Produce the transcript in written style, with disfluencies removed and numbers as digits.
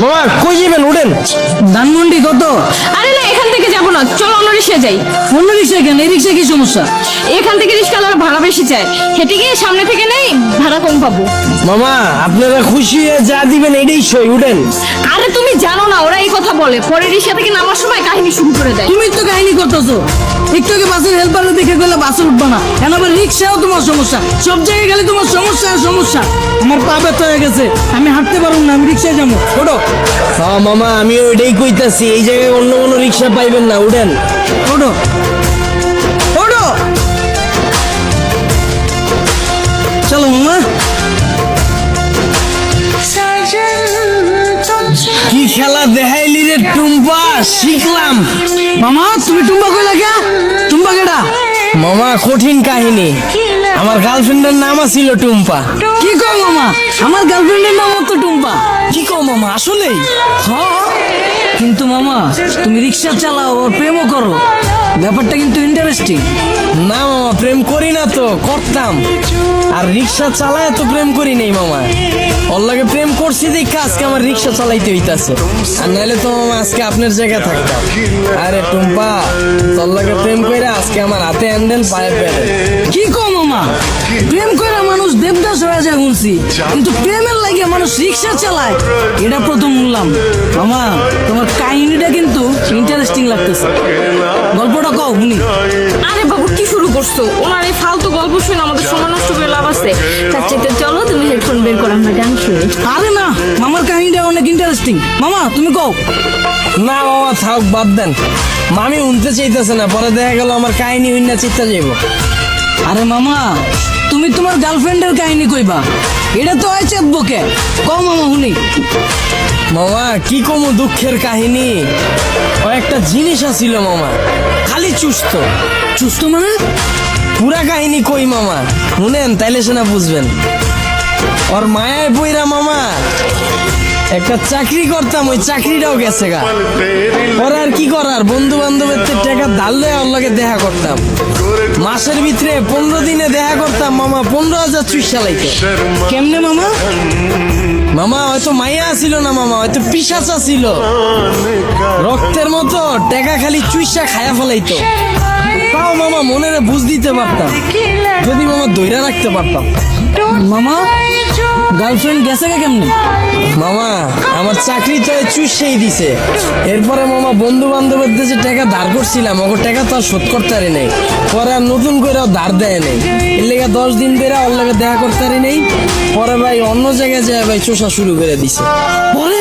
মামা কই যাবেন উঠেন। ধানমন্ডি কত? আরে না, এখান থেকে যাবো না, চলো অন্য রিক্সায় যাই। অন্য রিক্সা কেন? এই রিক্সা কি সমস্যা? এখান থেকে রিক্সাওয়ালারা ভাড়া বেশি চায়, হেঁটে গিয়ে সামনে থেকে নেই, ভাড়া কম পাবো। মামা আপনারা খুশি হয়ে যা দিবেন এটাই সই, উঠেন। আরে তুমি জানো না, ওরা এই কথা বলে, পরে রিক্সা থেকে নামার সময় কাহিনী শুরু করে দেয়। তুমি তো কাহিনী করতেছো। একটু আগে বাসের হেল্পার দেখে গেলে বাসে উঠবা না, এখন আবার রিক্সাও তোমার সমস্যা। সব জায়গায় গেলে তোমার সমস্যা আর সমস্যা। আমার পা ব্যথা হয়ে গেছে, আমি হাঁটতে পারবো না, আমি রিক্সায় যাবো। ওঠো হ্যাঁ মামা আমি ওইটাই কইতাছি, এই জায়গায় অন্য কোনো রিক্সা পাইবেন না, উঠেন। ওঠো ওঠো, চলো মামা। কি খেলা দেখাইলি রে টুম্পা, শিখলাম। মামা তুমি টুম্বা কই লাগা? টুম্বা কেডা? মামা কঠিন কাহিনী, আমার গার্লফ্রেন্ডের নাম ছিল টুম্পা। কি কও মামা? আমার গার্লফ্রেন্ডের নাম তো টুম্পা। কি কও মামা, আসলেই? হ্যাঁ, কিন্তু মামা তুমি রিক্সা চালাও আর প্রেমও করো, ব্যাপারটা কিন্তু ইন্টারেস্টিং। না মামা প্রেম করি না তো, করতাম। আর রিক্সা চালায় তো প্রেম করি নাই মামা, ওর লাগে প্রেম করছি দেখে আজকে আমার রিক্সা চালাইতে হইতাছে, আর নাহলে তো মামা আজকে আপনার জায়গায় থাকতাম। আরে টুম্পা, তোর লাগে প্রেম কইরা আজকে আমার হাতে হ্যান্ডেল পায়ে পেরে। কি কও মামা? প্রেম করে মানুষ দেবদাস হয়ে যায় বলছি, কিন্তু প্রেমের লাগে মানুষ রিক্সা চালায় এটা প্রথম শুনলাম। মামা তোমার কাহিনীটা কিন্তু ইন্টারেস্টিং লাগতেছে, গল্পটা কও শুনি। আরে বাবু কি শুরু করছো? ওনার এই ফালতু গল্প শুনে আমাদের সময় নষ্ট করে লাভ আছে। তার চাইতে চলো তুমি হেডফোন বের করো, আমরা গান শুনি। আরে না, মামার কাহিনীটা অনেক ইন্টারেস্টিং, মামা তুমি কও। না মামা থাক, বাদ দেন। মামি উনতে চাইতেছে না, পরে দেখা গেল আমার কাহিনী উন্না চিত্তা যাইব। আরে মামা তুমি তোমার গার্লফ্রেন্ডের কাহিনী কইবা, এটা তো হয় চেতবকে, কও মামা শুনি। মামা কি কমু দুঃখের কাহিনী, ও একটা জিনিস আছিল মামা, খালি চুস্ত। সুস্থ মানে? পুরা কাহিনী কই মামা, শুনেন তাইলে সেনা বুঝবেন। ওর মায়ায় বইরা মামা একটা চাকরি করতাম, ওই চাকরিটাও গেছে গা। ওরা আর কি করার, বন্ধু বান্ধবের টাকা ধার লয়ে ওর লগে দেখা করতাম। মাসের ভিতরে 15 দিনে দেখা করতাম মামা, 15,000 চুইসা লাইতে। কেমনে মামা? মামা হয়তো মাইয়া ছিল না মামা, হয়তো পিশাচা ছিল, রক্তের মতো টাকা খালি চুইসা খায়া ফেলাইতো। তাও মামা মনের বুঝ দিতে পারতাম, যদি মামা দইরা রাখতে পারতাম। মামা গার্লফ্রেন্ড গেছে কে কেমনে? মামা আমার চাকরি তো চুষেই দিছে, এরপরে মামা বন্ধু বান্ধবের যে টাকা ধার করছিলাম, ওর টাকা তো আর শোধ করতে পারি নাই, পরে আর নতুন করে ধার দেয় নাই। এর লেগে 10 দিন ধরে ওর লগে দেখা করতে পারি নাই, পরে ভাই অন্য জায়গায় যায় ভাই চোষা শুরু করে দিছে। পরে